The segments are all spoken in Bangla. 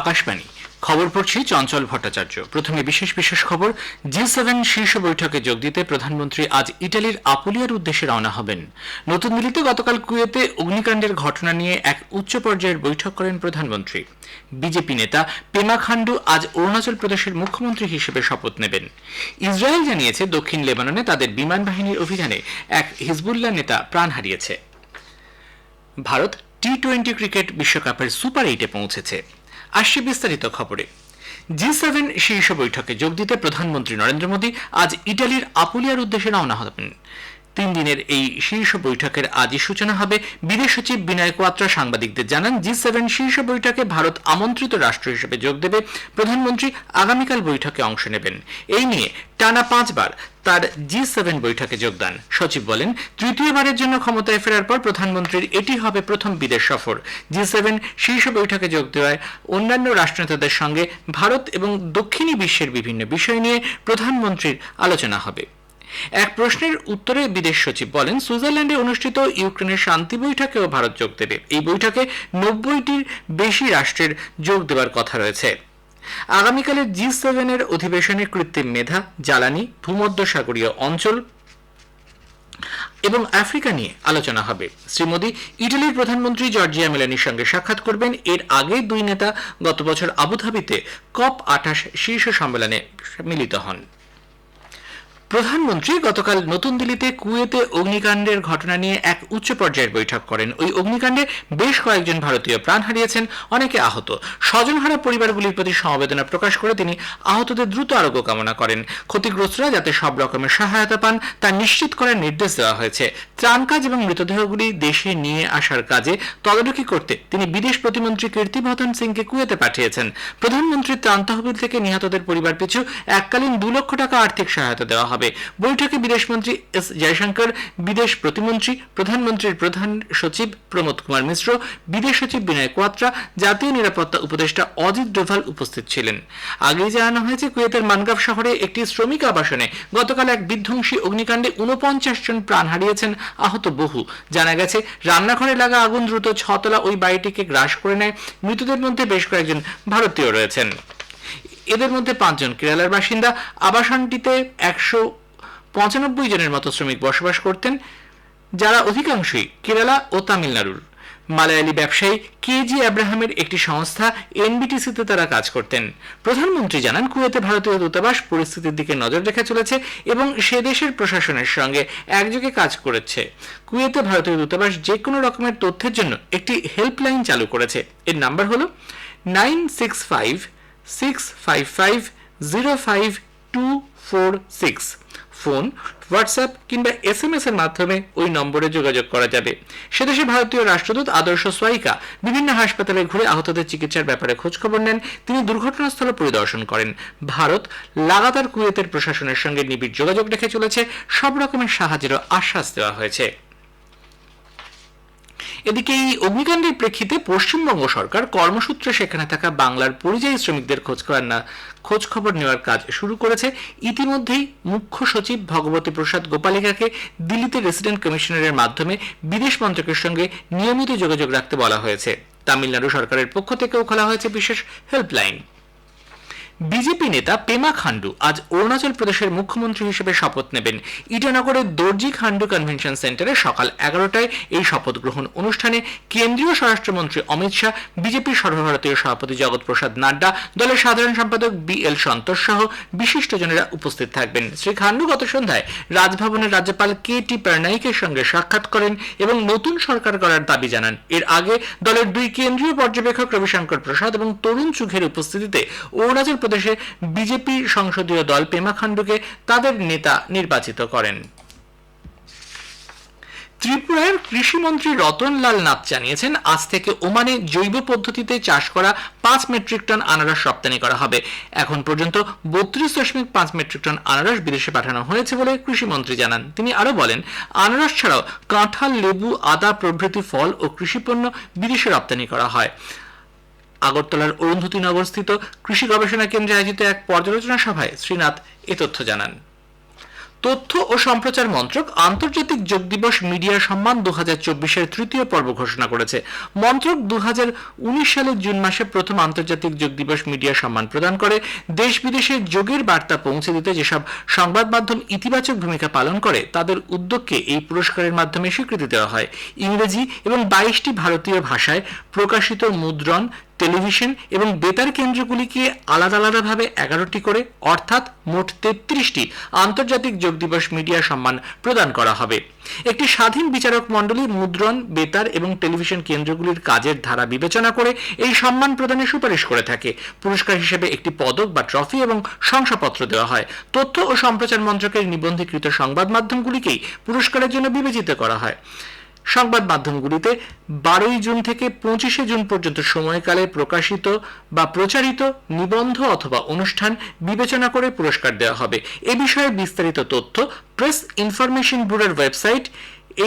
আকাশবাণী খবর পড়ছি চঞ্চল ভট্টাচার্য। প্রথমে বিশেষ বিশেষ খবর। জি7 শীর্ষ বৈঠকে যোগ দিতে প্রধানমন্ত্রী আজ ইটালির আপুলিয়ার উদ্দেশ্যে রওনা হবেন। নতুন দিল্লিতে গতকাল কুয়েতে অগ্নিকাণ্ডের ঘটনা নিয়ে এক উচ্চ পর্যায়ের বৈঠক করেন প্রধানমন্ত্রী। বিজেপি নেতা পেমা খান্ডু আজ অরুণাচল প্রদেশের মুখ্যমন্ত্রী হিসেবে শপথ নেবেন। ইসরায়েল জানিয়েছে দক্ষিণ লেবাননে তাদের বিমান বাহিনীর অভিযানে এক হিজবুল্লাহ নেতা প্রাণ হারিয়েছে। ভারত টি20 ক্রিকেট বিশ্বকাপের সুপার 8-এ পৌঁছেছে। আসছে বিস্তারিত খবরে। জি7 শীর্ষ বৈঠকে যোগ দিতে প্রধানমন্ত্রী নরেন্দ্র মোদী আজ ইটালির আপুলিয়ার উদ্দেশ্যে রওনা হবেন। 3 দিনের এই শীর্ষ বৈঠকের আজই সূচনা হবে। বিদেশ সচিব বিনয় কোয়াত্রা সাংবাদিকদের জানান, জি7 শীর্ষ বৈঠকে ভারত আমন্ত্রিত রাষ্ট্র হিসেবে যোগ দেবে। প্রধানমন্ত্রী আগামীকাল বৈঠকে অংশ নেবেন। এই নিয়ে টানা 5 বার তার জি7 বৈঠকে যোগদান। সচিব বলেন, তৃতীয়বারের জন্য ক্ষমতায় ফেরার পর প্রধানমন্ত্রীর এটি হবে প্রথম বিদেশ সফর। জি7 শীর্ষ বৈঠকে যোগ দেওয়ায় অন্যান্য রাষ্ট্রনেতাদের সঙ্গে ভারত এবং দক্ষিণী বিশ্বের বিভিন্ন বিষয় নিয়ে প্রধানমন্ত্রীর আলোচনা হবে। এক প্রশ্নের উত্তরে বিদেশ সচিব বলেন, সুইজারল্যান্ডে অনুষ্ঠিত ইউক্রেনের শান্তি বৈঠকেও ভারত যোগ দেবে। এই বৈঠকে 90টির বেশি রাষ্ট্রের যোগ দেওয়ার কথা রয়েছে। আগামীকালের জি7 এর অধিবেশনে কৃত্রিম মেধা, জ্বালানি, ভূমধ্যসাগরীয় অঞ্চল এবং আফ্রিকা নিয়ে আলোচনা হবে। শ্রী মোদী ইটালির প্রধানমন্ত্রী জর্জিয়া মেলোনির সঙ্গে সাক্ষাৎ করবেন। এর আগে দুই নেতা গত বছর আবুধাবিতে COP28 শীর্ষ সম্মেলনে মিলিত হন। প্রধানমন্ত্রী গতকাল নতুন দিল্লিতে কুয়েতে অগ্নিকাণ্ডের ঘটনা নিয়ে এক উচ্চ পর্যায়ের বৈঠক করেন। ওই অগ্নিকাণ্ডে বেশ কয়েকজন ভারতীয় প্রাণ হারিয়েছেন, অনেকে আহত। স্বজনহারা পরিবারগুলির প্রতি সমবেদনা প্রকাশ করে তিনি আহতদের দ্রুত আরোগ্য কামনা করেন। ক্ষতিগ্রস্তরা যাতে সব রকমের সহায়তা পান তা নিশ্চিত করার নির্দেশ দেওয়া হয়েছে। ত্রাণ কাজ এবং মৃতদেহগুলি দেশে নিয়ে আসার কাজে তদারকি করতে তিনি বিদেশ প্রতিমন্ত্রী কীর্তিবর্ধন সিংকে কুয়েতে পাঠিয়েছেন। প্রধানমন্ত্রীর ত্রাণ তহবিল থেকে নিহতদের পরিবার পিছু এককালীন 2 লক্ষ টাকা আর্থিক সহায়তা দেওয়া হবে। বৈঠকে বিদেশমন্ত্রী এস জয়শঙ্কর, বিদেশ প্রতিমন্ত্রী, প্রধানমন্ত্রীর প্রধান সচিব প্রমোদ কুমার মিশ্র, বিদেশ সচিব বিনয় কোয়াত্রা, জাতীয় নিরাপত্তা উপদেষ্টা অজিত ডোভাল উপস্থিত ছিলেন। আগেই জানানো হয়েছে, কুয়েতের মানগাফ শহরে একটি শ্রমিক আবাসনে গতকাল এক বিধ্বংসী অগ্নিকাণ্ডে 49 জন প্রাণ হারিয়েছেন, আহত বহু। জানা গেছে, রান্নাঘরে লাগা আগুন দ্রুত 6 তলা ওই বাড়িটিকে গ্রাস করে নেয়। মৃতদের মধ্যে বেশ কয়েকজন ভারতীয় রয়েছেন। এদের মধ্যে 5 জন কেরালার বাসিন্দা। আবাসনটিতে 195 জনের মতো শ্রমিক বসবাস করতেন, যারা অধিকাংশই কেরালা ও তামিলনাড়ুর। মালায়ালি ব্যবসায়ী কেজি আব্রাহামের একটি সংস্থা এনবিটিসিতে তারা কাজ করতেন। প্রধানমন্ত্রী জানান, কুয়েতে ভারতীয় দূতাবাস পরিস্থিতির দিকে নজর রেখে চলেছে এবং সে দেশের প্রশাসনের সঙ্গে একযোগে কাজ করেছে। কুয়েতে ভারতীয় দূতাবাস যে কোনো রকমের তথ্যের জন্য একটি হেল্পলাইন চালু করেছে। এর নাম্বার হল 965665052446। ফোন, হোয়াটসঅ্যাপ কিংবা SMS এর মাধ্যমে ওই নম্বরে যোগাযোগ করা যাবে। সেদেশে ভারতীয় রাষ্ট্রদূত আদর্শ সোয়াইকা বিভিন্ন হাসপাতালে ঘুরে আহতদের চিকিৎসার ব্যাপারে খোঁজখবর নেন। তিনি দুর্ঘটনাস্থল পরিদর্শন করেন। ভারত লাগাতার কুয়েতের প্রশাসনের সঙ্গে নিবিড় যোগাযোগ রেখে চলেছে। সব রকমের সাহায্যের আশ্বাস দেওয়া হয়েছে। এদিকে এই অগ্নিকাণ্ডের প্রেক্ষিতে পশ্চিমবঙ্গ সরকার কর্মসূত্রে সেখানে থাকা বাংলার পরিযায়ী শ্রমিকদের খোঁজ খবর নেওয়ার কাজ শুরু করেছে। ইতিমধ্যেই মুখ্য সচিব ভগবতী প্রসাদ গোপালিকাকে দিল্লিতে রেসিডেন্ট কমিশনারের মাধ্যমে বিদেশ মন্ত্রকের সঙ্গে নিয়মিত যোগাযোগ রাখতে বলা হয়েছে। তামিলনাড়ু সরকারের পক্ষ থেকেও খোলা হয়েছে বিশেষ হেল্পলাইন। বিজেপি নেতা পেমা খান্ডু আজ অরুণাচল প্রদেশের মুখ্যমন্ত্রী হিসেবে শপথ নেবেন। ইটানগরের দর্জি খান্ডু কনভেনশন সেন্টারে সকাল 11টায় এই শপথ গ্রহণ অনুষ্ঠানে কেন্দ্রীয় স্বরাষ্ট্রমন্ত্রী অমিত শাহ, বিজেপির সর্বভারতীয় সভাপতি জগৎ প্রসাদ নাড্ডা, দলের সাধারণ সম্পাদক BL সন্তোষ সহ বিশিষ্টজনেরা উপস্থিত থাকবেন। শ্রী খান্ডু গত সন্ধ্যায় রাজভবনের রাজ্যপাল KT পারনাইকের সঙ্গে সাক্ষাৎ করেন এবং নতুন সরকার গড়ার দাবি জানান। এর আগে দলের 2 কেন্দ্রীয় পর্যবেক্ষক রবিশঙ্কর প্রসাদ এবং তরুণ চুঘের উপস্থিতিতে অরুণাচল প্রদেশে বিজেপি সংসদীয় দল পেমা খান্ডুকে তাদের নেতা নির্বাচিত করেন। ত্রিপুরার কৃষিমন্ত্রী রতন লাল নাথ জানিয়েছেন, আজ থেকে ওমানে জৈব পদ্ধতিতে চাষ করা 5 মেট্রিক টন আনারস রপ্তানি করা হবে। এখন পর্যন্ত 32.5 মেট্রিক টন আনারস বিদেশে পাঠানো হয়েছে বলে কৃষিমন্ত্রী জানান। তিনি আরো বলেন, আনারস ছাড়াও কাঁঠাল, লেবু, আদা প্রভৃতি ফল ও কৃষিপণ্য বিদেশে রপ্তানি করা হয়। আগরতলার অরুন্ধতী নগরস্থিত কৃষি গবেষণা কেন্দ্রে আয়োজিত এক পর্যালোচনা সভায় শ্রী নাথ এ তথ্য জানান। তথ্য ও সম্প্রচার মন্ত্রক আন্তর্জাতিক যোগ দিবস মিডিয়া সম্মান 2024-এর তৃতীয় পর্ব ঘোষণা করেছে। মন্ত্রক 2019 সালের জুন মাসে প্রথম আন্তর্জাতিক যোগ দিবস মিডিয়া সম্মান প্রদান করে। দেশ বিদেশে যোগের বার্তা পৌঁছে দিতে যেসব সংবাদ মাধ্যম ইতিবাচক ভূমিকা পালন করে তাদের উদ্যোগকে এই পুরস্কারের মাধ্যমে স্বীকৃতি দেওয়া হয়। ইংরেজি এবং 22টি ভারতীয় ভাষায় প্রকাশিত মুদ্রণ, টেলিভিশন এবং বেতার কেন্দ্রগুলিকে আলাদা আলাদাভাবে 11টি করে অর্থাৎ মোট 33টি আন্তর্জাতিক যোগ দিবস মিডিয়া সম্মান প্রদান করা হবে। একটি স্বাধীন বিচারক মণ্ডলী মুদ্রণ, বেতার এবং টেলিভিশন কেন্দ্রগুলির কাজের ধারা বিবেচনা করে এই সম্মান প্রদানের সুপারিশ করে থাকে। পুরস্কার হিসেবে একটি পদক বা ট্রফি এবং শংসাপত্র দেওয়া হয়। তথ্য ও সম্প্রচার মন্ত্রকের নিবন্ধীকৃত সংবাদ মাধ্যমগুলিকেই পুরস্কারের জন্য বিবেচিত করা হয়। সংবাদ মাধ্যমগুলিতে 12 জুন থেকে 25 জুন পর্যন্ত সময়কালে প্রকাশিত বা প্রচারিত নিবন্ধ অথবা অনুষ্ঠান বিবেচনা করে পুরস্কার দেওয়া হবে। এ বিষয়ে বিস্তারিত তথ্য প্রেস ইনফরমেশন ব্যুরোর ওয়েবসাইট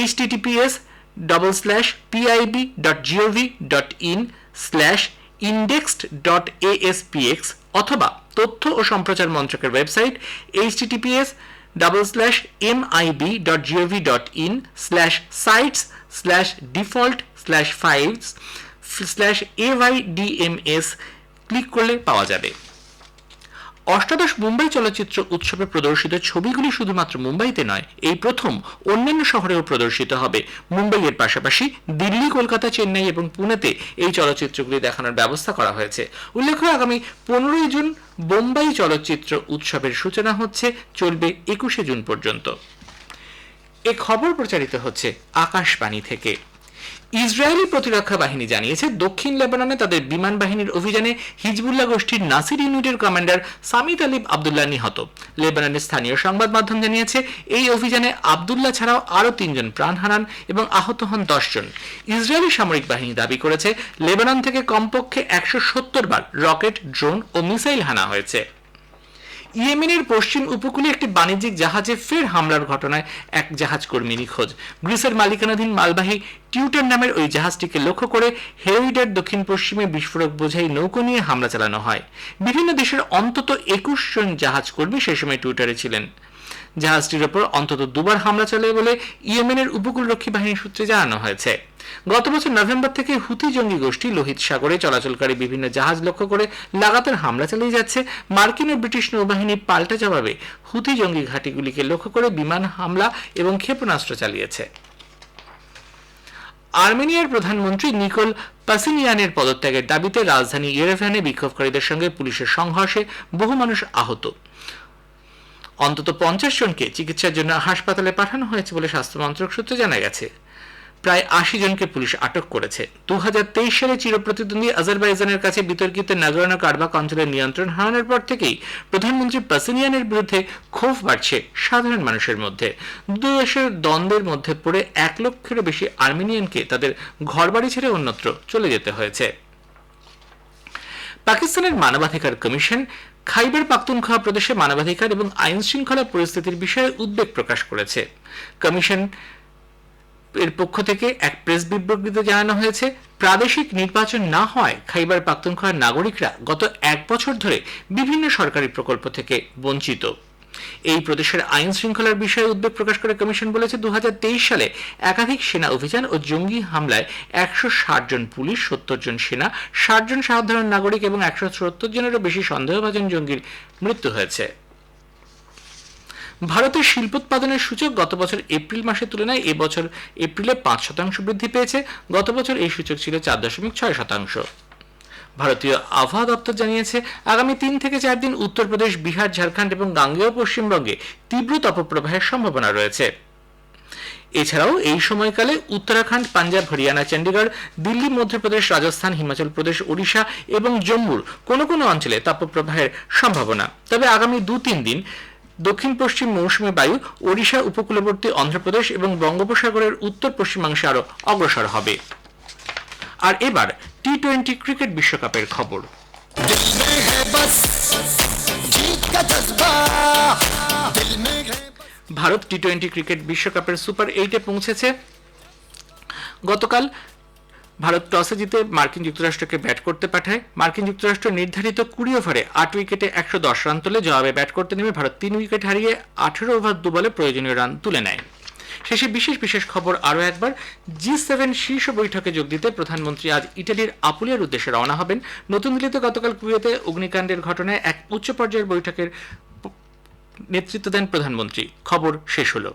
https:/pib.gov.in/indexed.aspx অথবা তথ্য ও সম্প্রচার মন্ত্রকের ওয়েবসাইট https://mib.gov.in/sites/default/5/aydms ক্লিক করলে পাওয়া যাবে। অষ্টাদশ মুম্বাই চলচ্চিত্র উৎসবে প্রদর্শিত ছবিগুলি শুধুমাত্র মুম্বাইতে নয়, এই প্রথম অন্যান্য শহরেও প্রদর্শিত হবে। মুম্বাইয়ের পাশাপাশি দিল্লি, কলকাতা, চেন্নাই এবং পুনেতে এই চলচ্চিত্রগুলি দেখানোর ব্যবস্থা করা হয়েছে। উল্লেখ্য, আগামী 15 জুন বোম্বাই চলচ্চিত্র উৎসবের সূচনা হচ্ছে, চলবে 21 জুন পর্যন্ত। এ খবর প্রচারিত হচ্ছে আকাশবাণী থেকে। ইসরায়েলি প্রতিরক্ষা বাহিনী জানিয়েছে দক্ষিণ লেবাননে তাদের বিমান বাহিনীর অভিযানে হিজবুল্লাহ গোষ্ঠীর নাসির ইউনিটের কমান্ডার সামি তালিব আবদুল্লাহ নিহত। লেবাননের স্থানীয় সংবাদ মাধ্যম জানিয়েছে এই অভিযানে আবদুল্লাহ ছাড়াও আরও 3 জন প্রাণ হারান এবং আহত হন 10 জন। ইসরায়েলি সামরিক বাহিনী দাবি করেছে লেবানন থেকে কমপক্ষে 170 বার রকেট, ড্রোন ও মিসাইল হানা হয়েছে। ইয়েমেনের পশ্চিম উপকূলে একটি বাণিজ্যিক জাহাজে ফের হামলার ঘটনায় এক জাহাজ কর্মী নিখোঁজ। গ্রিসের মালিকানাধীন মালবাহী টিউটার নামের ওই জাহাজটিকে লক্ষ্য করে হেরোইডার দক্ষিণ পশ্চিমে বিস্ফোরক বোঝাই নৌকো নিয়ে হামলা চালানো হয়। বিভিন্ন দেশের অন্তত 21 জন জাহাজ কর্মী সে সময় টিউটারে ছিলেন। জাহাজটির ওপর অন্তত 2 বার হামলা চলে বলে ইয়েমেনের উপকূলরক্ষী বাহিনীর সূত্রে জানানো হয়েছে। গত বছর নভেম্বর থেকে হুথি জঙ্গি গোষ্ঠী লোহিত সাগরে চলাচলকারী বিভিন্ন জাহাজ লক্ষ্য করে লাগাতার হামলা চালিয়ে যাচ্ছে। মার্কিন ও ব্রিটিশ নৌবাহিনী পাল্টা জবাবে হুথি জঙ্গি ঘাঁটিগুলিকে লক্ষ্য করে বিমান হামলা এবং ক্ষেপণাস্ত্র চালিয়েছে। আর্মেনিয়ার প্রধানমন্ত্রী নিকোল পাসিনিয়ানের পদত্যাগের দাবিতে রাজধানী ইয়েরেভানে বিক্ষোভকারীদের সঙ্গে পুলিশের সংঘর্ষে বহু মানুষ আহত। অন্তত 50 জনকে চিকিৎসার জন্য হাসপাতালে পাঠানো হয়েছে বলে স্বাস্থ্য মন্ত্রক সূত্রে জানা গেছে। প্রায় 80 জনকে পুলিশ আটক করেছে। 2023 সালে চিরপ্রতিদ্বন্দ্বী আজারবাইজানের কাছে বিতর্কিত নাগোর্নো কারাবাখ অঞ্চলের নিয়ন্ত্রণ হারানোর পর থেকেই প্রধানমন্ত্রী পাসিনিয়ানের বিরুদ্ধে ক্ষোভ বাড়ছে সাধারণ মানুষের মধ্যে। দুই দেশের দ্বন্দ্বের মধ্যে পড়ে 1 লক্ষেরও বেশি আর্মেনিয়ানকে তাদের ঘরবাড়ি ছেড়ে অন্যত্র চলে যেতে হয়েছে। পাকিস্তানের মানবাধিকার কমিশন খাইবার পাখতুনখোয়া প্রদেশে মানবাধিকার এবং আইন শৃঙ্খলা পরিস্থিতির বিষয়ে উদ্বেগ প্রকাশ করেছে। কমিশন এর পক্ষ থেকে এক প্রেস বিবৃতিতে জানানো হয়েছে, প্রাদেশিক নির্বাচন না হয় খাইবার পাখতুনখোয়ার নাগরিকরা গত 1 বছর ধরে বিভিন্ন সরকারি প্রকল্প থেকে বঞ্চিত। এই প্রদেশের আইন শৃঙ্খলার বিষয়ে উদ্বেগ প্রকাশ করে কমিশন বলেছে 2023 সালে একাধিক সেনা অভিযান ও জঙ্গি হামলায় 160 জন পুলিশ, 70 জন সেনা, 60 জন সাধারণ নাগরিক এবং 170 জনেরও বেশি সন্দেহভাজন জঙ্গির মৃত্যু হয়েছে। ভারতের শিল্পোৎপাদনের সূচক গত বছর এপ্রিল মাসের তুলনায় এবছর এপ্রিলে 5% বৃদ্ধি পেয়েছে। গত বছর এই সূচক ছিল 4.6%। ভারতীয় আবহাওয়া দপ্তর জানিয়েছে আগামী 3 থেকে 4 দিন উত্তরপ্রদেশ, বিহার, ঝাড়খণ্ড এবং গাঙ্গেয় পশ্চিমবঙ্গে তীব্র তাপপ্রবাহের সম্ভাবনা রয়েছে। এছাড়াও এই সময়কালে উত্তরাখণ্ড, পাঞ্জাব, হরিয়ানা, চণ্ডীগড়, দিল্লি, মধ্যপ্রদেশ, রাজস্থান, হিমাচল প্রদেশ, ওড়িশা এবং জম্মুর কোনো কোনো অঞ্চলে তাপপ্রবাহের সম্ভাবনা। তবে আগামী 2-3 দিন দক্ষিণ পশ্চিম মৌসুমী বায়ু ওড়িশা উপকূলবর্তী অন্ধ্রপ্রদেশ এবং বঙ্গোপসাগরের উত্তর পশ্চিমাংশে আরো অগ্রসর হবে। আর এবার টি-20 ক্রিকেট বিশ্বকাপের খবর। ভারত টি-20 ক্রিকেট বিশ্বকাপের সুপার 8-এ পৌঁছেছে। গতকাল ভারত টসে জিতে মার্কিন যুক্তরাষ্ট্রকে ব্যাট করতে পাঠায়। মার্কিন যুক্তরাষ্ট্র নির্ধারিত 20 ওভারে 8 উইকেটে 110 রান তোলে। জবাবে ব্যাট করতে নেমে ভারত 3 উইকেট হারিয়ে 18 ওভার 2 বলে প্রয়োজনীয় রান তুলে নেয়। শেষে বিশেষ খবর আরও একবার। G7 শীর্ষ বৈঠকে যোগ দিতে প্রধানমন্ত্রী আজ ইটালির আপুলিয়ার উদ্দেশ্যে রওনা হবেন। নতুন দিল্লিতে গতকাল কুয়েতে অগ্নিকাণ্ডের ঘটনায় এক উচ্চ পর্যায়ের বৈঠকের নেতৃত্ব দেন প্রধানমন্ত্রী। খবর শেষ হলো।